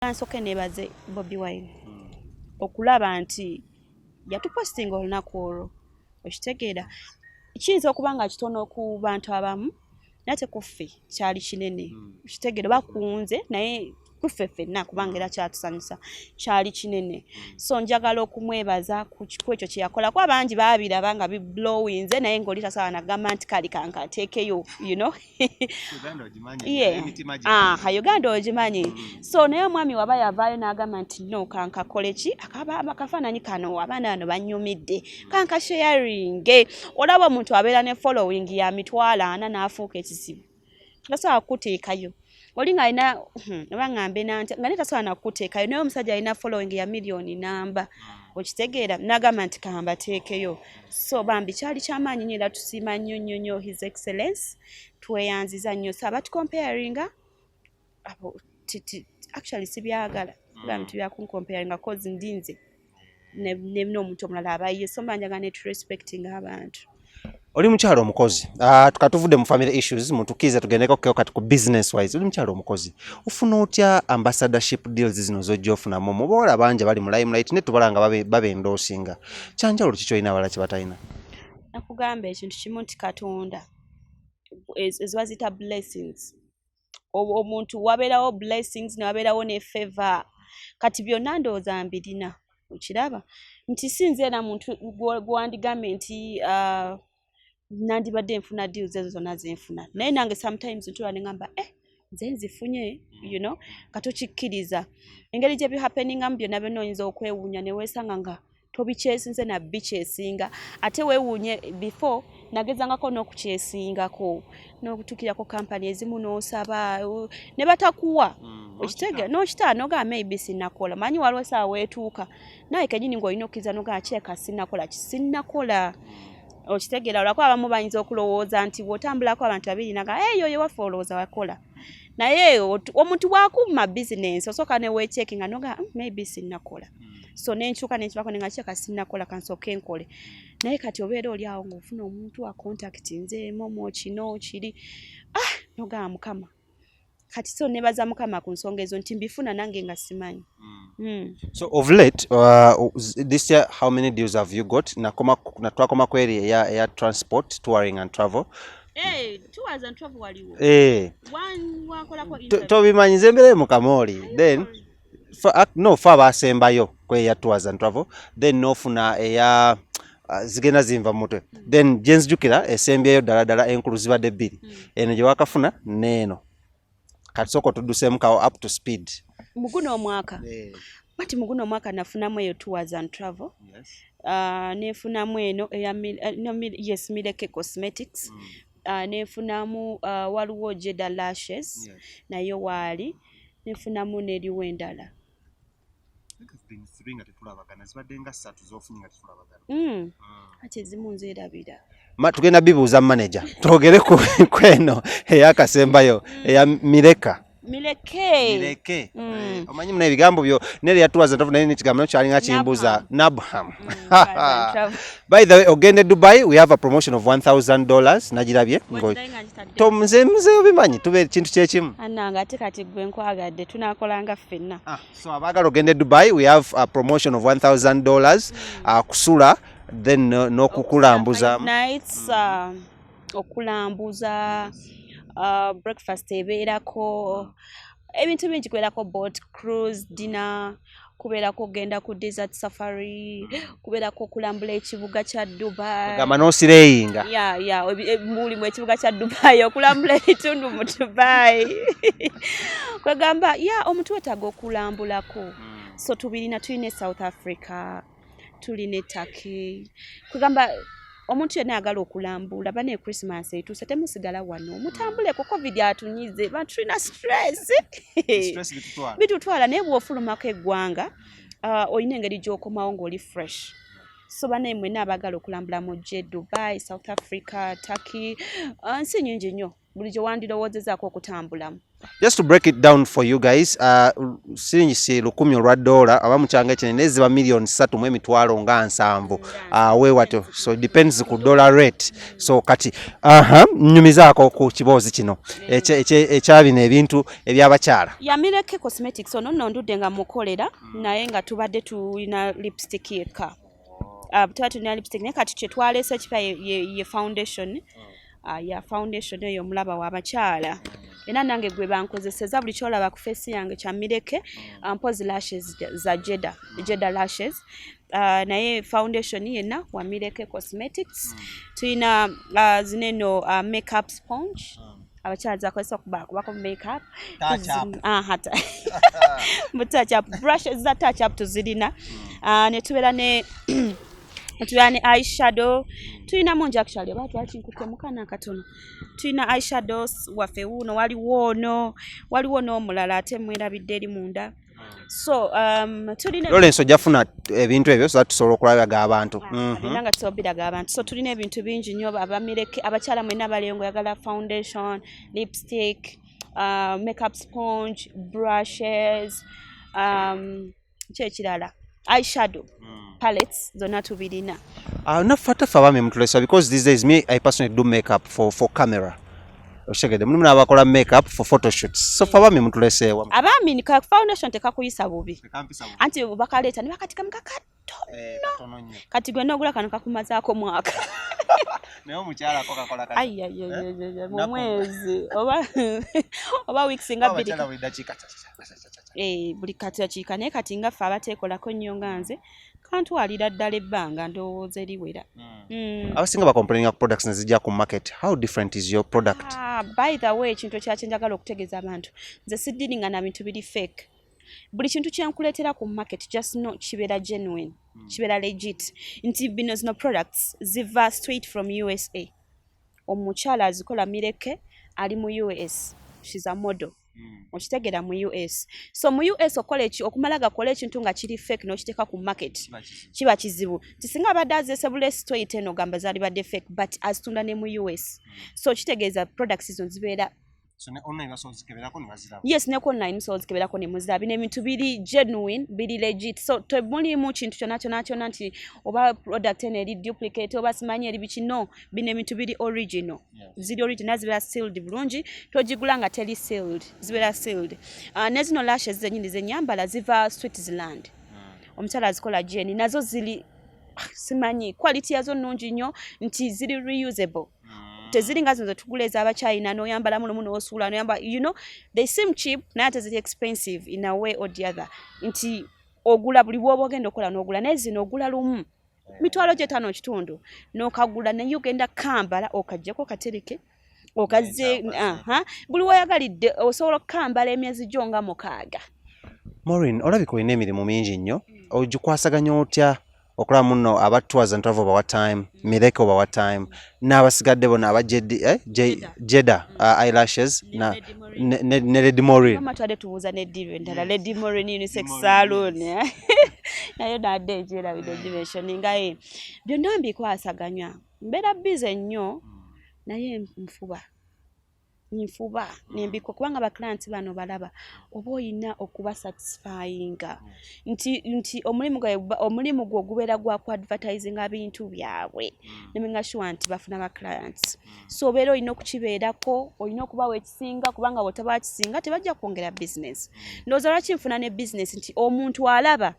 Kansoke nebaze Bobi Wine okulaba nti yatupostinga olunaku olwo okitegeera kiyinza okuba nga kitono ku bantu abamu nate kuffe kyali kinene okitegeera bakunze naye kuffe ffenna kubanga era kyatusanyusa kyali kinene so njagala okumwebaza ku ekyo kye yakola kuba bangi baabiraba nga biblowinze naye ng'oli tasobola nagamba nti kali kankateekeyo you know Uganda ogimanyi so naye omwami waba yavaayo n'agamba nti no kankakole ki akafaananyi kano abaana bano bannyumidde kankasharinge olaba omuntu abeera ne following ya mitwalo 40 n'afuuka ekisibu tasobola kukuteekayo oli nga alina oba ngambe nga ne tasobola nakukuteekayo naye omusajja alina following ya miliyoni namba okitegeera n'agamba nti kambateekeyo so bambi kyali kyamaanyi nnyo era tusiima nnyo his excellence tweyanziza nnyo so abatukomparinga actually sibyagala bambi tubyakunkomparinga cause ndinze n'omuntu omulala abaye so mbanjagala ne respecting abantu. Oli mukyalo omukozi tukatuvudde mu family issues mutukize tugendeko kati ku business wise oli mukyalo omukozi ufuna otya ambassadorship deals zino zojja ofuna MOMO bola banje bali mu limelight ne tubalanga babendoosinga kyanjawulo kikyolina abala kibatalina nakugamba ekintu kimu nti Katonda ezwazita blessings omuntu wabeerawo blessings ne wabeerawo ne favor kati byonna ndowooza mbirina okiraba nti sinze era muntu gwandigambe nti nandibadde nfuna deals ezo zonna zenfuna naye nange sometimes ntula nengamba nze nzifunye you know katokikkiriza engeri gye bihappeningamu byonna byonna oyinza okwewuunya ne weesanga nga tobikyesinze nabbi kyesinga ate weewuunye before nagezangako n'okukyesingako n'okutuukirako kampani ezimu n'osaba ne batakuwa okitege n'okitala nogaa maybe sinnakola manyi waliwo essaawa weetuuka naye kenyini ng'olina okkiriza nogaa kyeka sinnakola kisinnakola okitegeera olwako abamu bayinza okulowooza nti bw'otambulako abantu babiri naga yoyo waffe olowooza wakola naye omuntu bw'akuuma bizinensi osooka ne weechekinga noga maybe sinnakola so nenkyuka nenkibako nenga kyeka sinnakola kansooke nkole naye kati obeera oli awo ng'ofuna omuntu wa contact nze MOMO kino kiri noga mukama kati so nebaza mukama ku nsonga ezo nti mbifuna nange nga simanyi. So of late this year how many deals have you got natwakoma ku area ya transport touring and travel tours and travel waliwo one wakolako tobimanyize mbere mu kamoli then no fa basembayo kwe ya tours and travel then nofuna eya zigenda zinva mutwe then jenzijukira esembyeyo ddala enkulu zibadde bbiri eno gye wakafuna neeno kati soko tudduseemu kawo up to speed muguno omwaka bati muguno omwaka nafunamu eyo tours and travel nefunamu eno yes Mileke Cosmetics nefunamu waliwo Jeda Lashes nayo waali nefunamu n'eriwo endala ati ezimu nzeerabira tugenda bibuuza manager twogere kweno eyakasembayo eya Mileke omanyi muna ebigambo byo neri yatuwaza ntafu naye nekigambo kyalinga kimbuza Nabham by the way ogende Dubai we have a promotion of $1,000 nagirabye nze obimanyi tube kintu kyekimu ananga ate kati gwe nkwagadde tunakolanga ffenna so abagala ogende Dubai we have a promotion of $1,000 kusula then n'okukulambuza nights okulambuza breakfast ebeerako ebintu bingi kubeerako boat cruise dinner kubeerako ogenda ku desert safari kubeerako okulambula ekibuga kya Dubai gamba n'osireyinga mulimu ekibuga kya Dubai okulambula ebitundu mu Dubai kwegamba omuntu wetaaga okulambulako so tulina South Africa tulina Turkey kwegamba omuntu yenna ayagala okulambula bane Christmas etuuse temusigala wano mutambule ku covid atunyize bantu tulina stress bitutwala naye bw'ofulumako eggwanga olina engeri gy'okomawo ng'oli fresh so bane mwenna abagala okulambula mujje Dubai South Africa Turkey nsi nyingi nnyo buli gye wandirowoozezaako okutambulamu. Just to break it down for you guys, siringi si $1,000 aba mukyanga kinene ziba $3,700,000 we watyo, so depends ku dollar rate. So kati nnyumizaako ku kiboozi kino ekya bino ebintu ebyabakyala. Yamireke cosmetics ono nno ndudde nga mukolera naye nga tubadde tulina lipstick yekka. Tuba tulina lipstick naye kati kye twaleese kiba ye foundation. Ya foundation eyo omulaba w'abakyala. Era nange gwe bankozeseza buli kyolaba ku face yange kyamireke mpozi lashes za Jeda lashes. Naye foundation yenna wamireke cosmetics. Tulina zineno makeup sponge. Abakyala zakozesa okubako makeup. Hata. Touch up brushes za touch up tuzirina. Ne tubeera ne tulina eyeshadow, tulina mungi actually abantu bakinkuke mukana katono. Tulina eyeshadows waffe wuno waliwo n'omulala ate mwerabidde eri munda. So tulina Lawrence ojafuna ebintu ebyo so tusobola okulabaga abantu. Nga tusobiraga abantu. So tulina ebintu bingi nnyo abamireke abakyala mwena abalengo yagala foundation, lipstick, makeup sponge, brushes, kyekirala eyeshadow palettes zonna tubirina. Nafata fabame mutulesa because these days me I personally do makeup for camera. Oshegede mulimu abakola makeup for photo shoots. So fabame mutulese wa. Abami ni ka foundation tekakuyisa bubi. Anti bakaleta ne bakatika mukakatono. Kati gwe nogula kano kakumazaako mwaka. Nayo mukyala ko kakola kati. Mu mwezi oba weeks nga bbiri. Buli kakiika naye kati nga ffe abateekolako nnyo nga nze kantwalira ddala ebbanga ndowooza eriwera. Abasinga bakomplaininga ku products nezijja ku market. How different is your product? By the way, ekintu ekyakinjagala okutegeeza abantu nze siddiringa na bintu biri fake. Buli kintu kyenkuleetera ku market just know kibeera genuine, kibeera legit. Nti bino zino products ziva straight from USA. Omukyala azikola mireke ali mu US. She's a model. Okitegera mu US. So mu US okumala gakola ekintu nga kiri fake n'okiteeka ku market kiba kizibu. Tisinga abadde azesebula straight eno gamba zali badde fake but azitunda ne mu US. So kitegeeza products izo zibeera online source keberako nibazira. Yes, ne online source keberako ne muzira. Bine bintu biri genuine, biri legit. So to muli mu kintu kyona nti oba product ene duplicate oba simanyi eri biki no, bine bintu biri original. Ziri original zibera sealed bulungi, tojigula nga teli sealed, zibera sealed. Nezino lashes zenyini zenyambala ziva Switzerland. Omukyala azikola Jenny nazo ziri simanyi quality yazo nnungi nnyo nti ziri reusable. Teziringa zino tugula eza China no yambala muno n'osuula no yamba, you know, they seem cheap naye teziri expensive in a way or the other. Nti ogula buli bwoba ogenda okola n'ogula naye zino ogula lumu $5.5 n'okagula naye ogenda kambala okajjako katereke okaze buli wayagalidde osobola okukambala emyezi gyo nga 6. Maureen, olabika olina emirimu mingi nnyo ogikwasaganya otya okola muno aba tours and travel our time, mireke our time, n'abasigadde bona aba Jeda eyelashes na ne Lady Maureen. Mama twade tubuza ne Diri ndala Lady Maureen unisex salon. Nayo nadde Jeda video dimension ngaye. Byonna mbikwasaganya. Mbera busy nnyo naye nfuba nembiko kubanga ba clients bano balaba oba oyina okuba satisfying nti omulimu gwo gubeera gwa ku advertising abintu byabwe nemenga sure nti bafuna ba clients so obeera oyina okukibeerako oyina okubawa ekisinga kubanga bw'otaba kisinga tebajja kwongera business ndowooza lwaki nfuna ne business nti omuntu alaba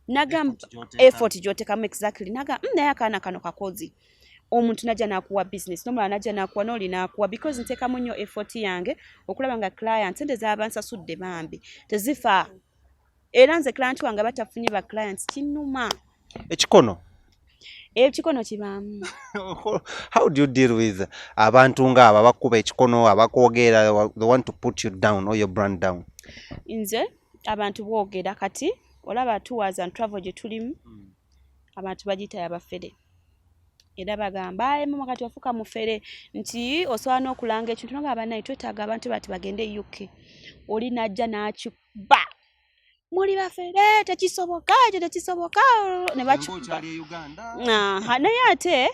nagamba effort gy'oteekamu exactly naye akaana kano kakozi omuntu najja nakuwa business nomala najja nakuwa noli nakuwa because ntekamu nnyo effort yange okulaba nga clients ente z'abansasudde bambi tezifa era nze client wange batafunye ba clients kinuma ekikono kibaamu. How do you deal with abantu nga abo abakuba ekikono abakwogera they want to put you down or your brand down? Nze abantu boogera kati olaba tours and travel gye tulimu abantu bagita yabafere era bagamba mu makati wafuka mufere nti osobola n'okulanga ekintu nogamba naye twetaaga abantu bati bagende UK oli najja n'akiba muli bafere tekisoboka ne bakiba naye ate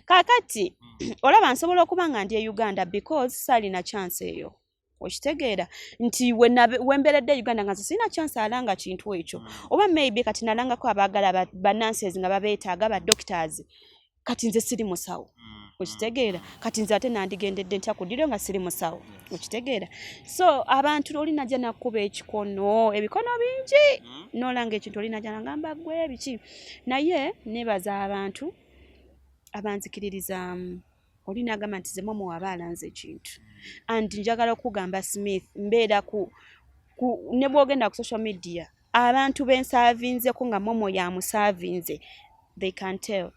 kakati olaba nsobola okuba nga ndi e Uganda because saalina chance eyo okitegeera nti wemberedde Uganda nga sina chance alanga kintu ekyo oba maybe kati nalangako abaagala bananses nga babeetaaga ba doctors kati nze siri musawo okitegeera kati nze ate nandigendedde ntya kuddiryo nga siri musawo okitegeera so abantu olinajja nakkuba ekikono ebikono bingi nolanga ekintu olinajja nagamba gwe biki naye nebaza abantu abanzikiririza olinagamba nti ze MOMO waba alanze ekintu and njagala okugamba Smith mbeera ne bwogenda ku social media abantu bensavinzeko nga MOMO yamusavinze they can tell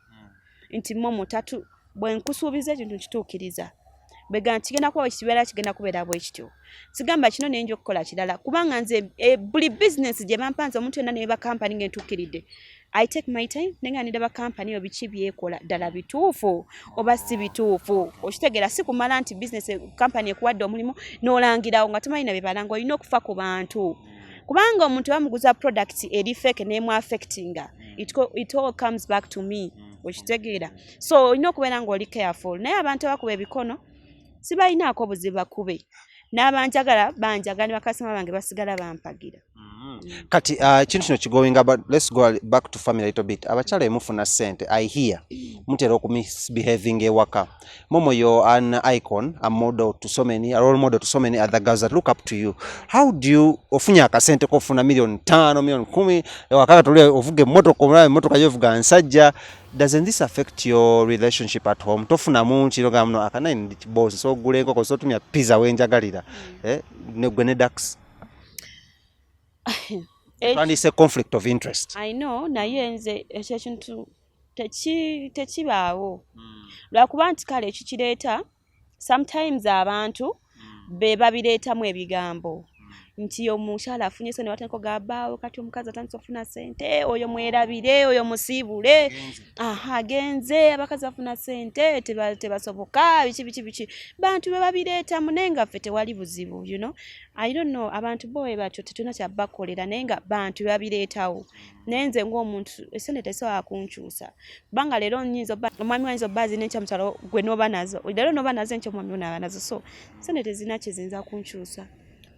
nti MOMO tatu bwenkusuubiza ekintu nkituukiriza bwega kigenda kuba kibeera kigenda kubeera bwe kityo sigamba kino nenja okukola kirala kubanga nze buli business gye bampanze omuntu yenna neba kampani ng'entuukiridde I take my time nenga nidaba kampani obiki byekola ddala bituufu oba si bituufu okitegeera si kumala nti business kampani ekuwadde omulimu n'olangirawo nga tomanyi bebalanga olina okufa ku bantu kubanga omuntu bamuguza product eri fake nemu affectinga it all comes back to me okitegeera so olina okubeera nga oli careful naye abantu abakuba ebikono sibalinaako buzibu bakube n'abanjagala banjagala ne bakasoma bange basigala bampagira kati kintu kino kigoinga but let's go back to family a little bit abakyala emufuna sente I hear mutera okumisbehaving ewaka MOMO you're an icon a model to so many a role model to so many other girls that look up to you how do you ofunya akasente kofuna million 5 million 10 ewaka tuli ovuge motoka yovuga nsajja doesn't this affect your relationship at home tofuna munchi loga mno akana ndi boss so guleko ko so tumya pizza wenjagalira ne gwene dax and it's a conflict of interest. I know naye nze ekintu tekibaawo lwakuba nti kale ekikireeta sometimes abantu be babireetamu ebigambo nti omukyala afunye so ne watandika ogabaawo kati omukazi atandise okufuna sente oyo mwerabire oyo musiibule agenze abakazi bafuna sente tebasoboka biki bantu be babireetamu naye nga ffe tewali buzibu you know I don't know abantu bowe batyo tetulina kyabakolera naye nga bantu babireetawo naye nze ng'omuntu esente tesobola kunkyusa kubanga leero omwami wanyinza obba zina ekyamukyalo gwe n'oba nazo leero n'oba nazo enkya omwami onaaba nazo so sente tezina kyezinza kunkyusa.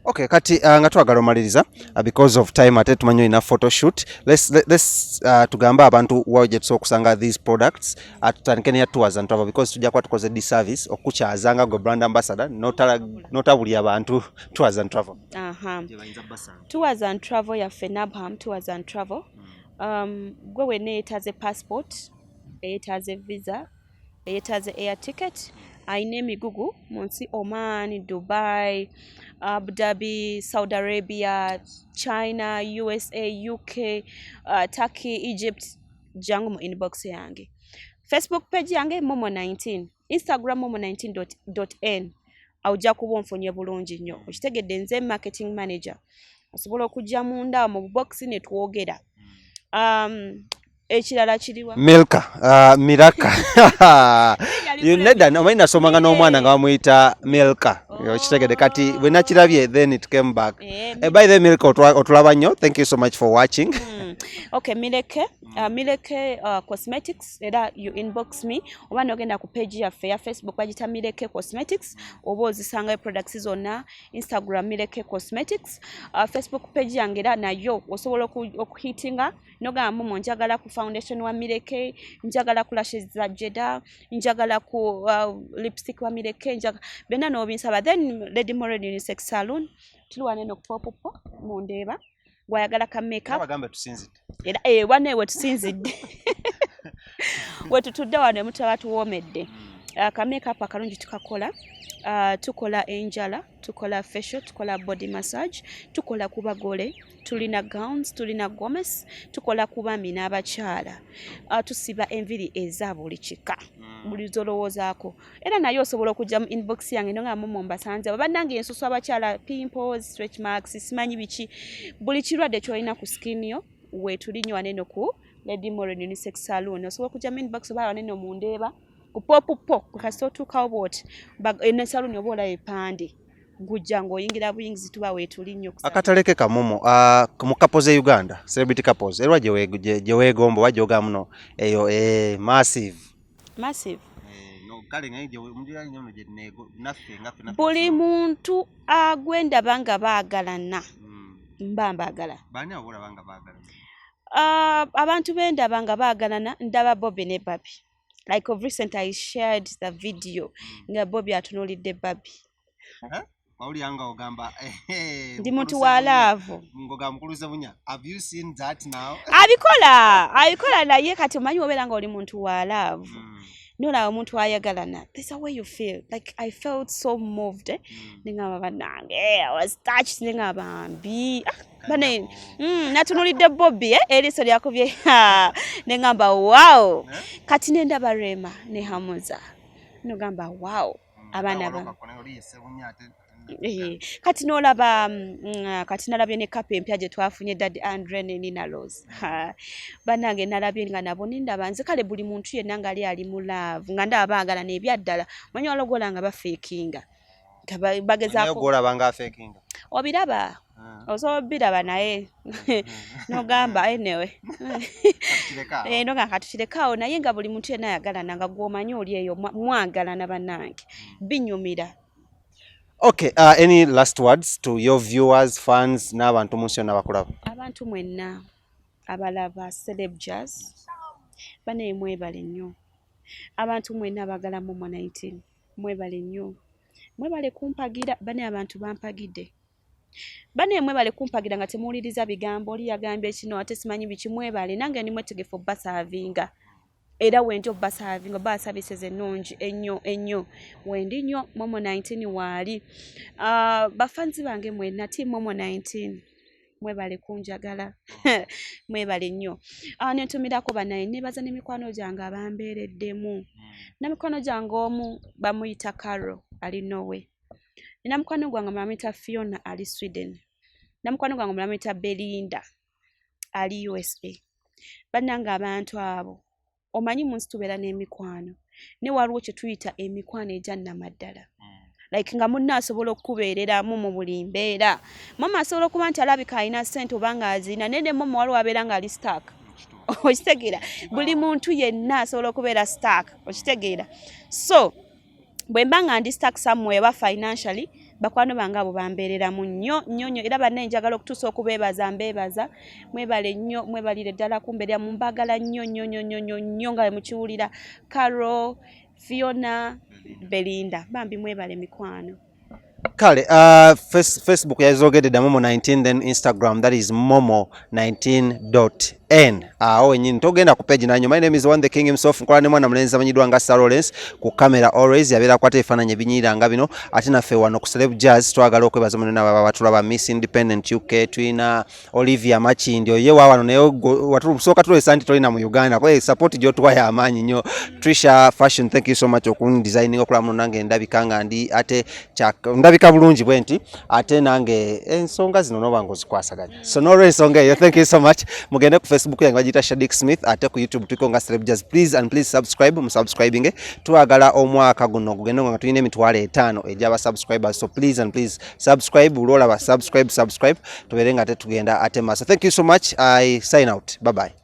Okay, kati nga twagala omaliriza because of time ate tumanyo ina photo shoot let's tugamba abantu waje tusokusanga these products atutandike ne tours and travel because tujja kwa tukoze disservice okukyazanga go brand ambassador notabuli abantu tours and travel tours and travel ya Fenabham tours and travel gwe wene etaze passport etaze visa etaze air ticket aine emigugu munsi Oman, Dubai, Abu Dhabi, Saudi Arabia, China, USA, UK, Turkey, Egypt. Jangu mu inbox yange. Facebook page yange MOMO19, Instagram MOMO19.n. Awujja kuba onfunye bulungi nnyo. Okitegedde nze marketing manager. Osobola okujja munda mu box ne twogera. Ekirala kiriwa Milka you nedda omanyi nasomanga n'omwana nga bamuyita Milka okitegedde kati bwe nakirabye then it came back by the Milka otulaba nnyo thank you so much for watching okay Mileke cosmetics era you inbox me oba nogenda ku page yaffe ya Facebook bagita Mileke cosmetics oba ozisanga products zonna Instagram Mileke cosmetics Facebook page yange era nayo osobola okuhitinga nogamba MOMO njagala ku foundation wa Mileke njagala ku lashes za Jeda njagala ku lipstick wa Mileke bena nobinsaba then Lady Moran Unisex Salon tuliwane no kupopopo mundeba gwayagala ka makeup abagambe tusinzidde era wane we tusinzidde we tutudde wane mutaba tuwomedde ka makeup akalungi tukakola tukola enjala tukola facial tukola body massage tukola ku bagole tulina gowns tulina gomes tukola ku bami n'abakyala tusiba enviri eza buli kika buli zolowoozaako era naye osobola okujja mu inbox yange nga MOMO mbasanze babannange ensusu abakyala pimples stretch marks simanyi biki buli kirwadde kyolina ku skin yo wetulinywa neno ku Lady Moran Unisex Salon osobola okujja mu inbox oba waneno mundeeba kupopupo kukasotukawo bwoti ene saluni oba olaba epande gujja ng'oyingira buyingizi tuba wetulinnyo akataleke ka MOMO mu couples e Uganda celebrity couples erwa gye weegomba wajja oga muno eyo massive buli muntu agwenda banga baagalana mba mbaagala abantu bendaba nga baagalana ndaba Bobby ne Baby. Like of recent I shared the video nga Bobby atunuulidde Baby. Mauliyanga ogamba ndi muntu wa love ngoga mukuluze bunya. Have you seen that now? abikola naye kati omanyi obeera nga oli muntu wa love nolaba omuntu ayagalana. There's a way you feel. Like I felt so moved. Nengamba banange I was touched nengamba mbi bane natunulidde Bobby eriso lyakubye nengamba wow kati nendaba Rema ne Hamuza nogamba wow abaana ba kati nolaba kati nalabye ne kape empya gye twafunye Daddy Andre ne Nina Rose banange nalabye nga nabo nindaba nze kale buli muntu yenna nga ali mu love nga ndaba baagala n'ebyaddala manyi ologola nga bafeekinga bagezaako ogolaba nga afeekinga obiraba osobola biraba naye nogamba anyway noga katukirekaawo naye nga buli muntu yenna ayagalana nga gwomanyi oli eyo mwagalana bannange binyumira. Okay, any last words to your viewers, fans, n'abantu munsi yonna bakulaba? Abantu mwenna abalaba Celeb Jazz bane mwebale nnyo. Abantu mwenna abagala MOMO 19 mwebale nnyo. Mwebale kumpagira bane abantu bampagidde. Bane mwebale kumpagira nga temuwuliriza bigambo oli yagambye kino ate simanyi biki mwebale nange ndi mwetegefu basavinga. Era wendi obasavinga ba services ennungi ennyo wendi nnyo MOMO 19 waali bafanzi bange mwenna team MOMO 19 mwebale kunjagala mwebale nnyo nentumirako banaye nebaza n'emikwano gyange abambeereddemu n'emikwano gyange omu bamuyita Carol ali Norway nina mukwano gwange bamuyita Fiona ali Sweden namukwano gwange bamuyita Belinda ali USA bannange abantu abo omanyi munsi tubeera n'emikwano ne waliwo kye tuyita emikwano egya nnamaddala like nga munna asobola okubeereramu mu buli mbeera mama asobola okuba nti alabika alina ssente oba nga azina naye ne mama waliwo abeera nga ali stark okitegeera buli muntu yenna asobola okubeera stark okitegeera so bwe mba nga ndi stark somewhere ba financially bakwano bange abo bambeereramu nnyo era bannaye njagala okutuusa okubeebaza mbeebaza mwebale nnyo mwebalire ddala kumbeerera mu mbagala nnyo nga mukiwulira Carol Fiona Belinda bambi mwebale mikwano. Kale, Facebook yazogedde MOMO 19 then Instagram that is momo19.n. Wenyini togenda ku page nanyo. My name is One the King himself. Nkola ne mwana mulenzi amanyidwa nga Star Lawrence ku camera always yabeera kwata ebifaananyi ebinyirira nga bino ate naffe wano ku Celeb Jazz twagala okwebaza muno n'ababa batulaba Miss Independent UK twina Olivia Machindi oye wawano naye watusooka tulesa nti tolina mu Uganda kwa support gy'otuwa y'amaanyi nnyo. Trisha Fashion thank you so much okuni designing okulaba muno nange ndabika nga ndi ate ndabika bulungi bwenti ate nange ensonga zino noba ngozikwasaganya so no ensonga eyo thank you so much mugende ku Facebook yange bagita Shadik Smith ate ku YouTube tuliko nga Celeb Jazz please and please subscribe musubscribing twagala omwaka guno gugende nga tulina emitwalo 5 ejaba subscribers so please and please subscribe ulola ba subscribe tubeere nga ate tugenda ate maso thank you so much I sign out bye bye.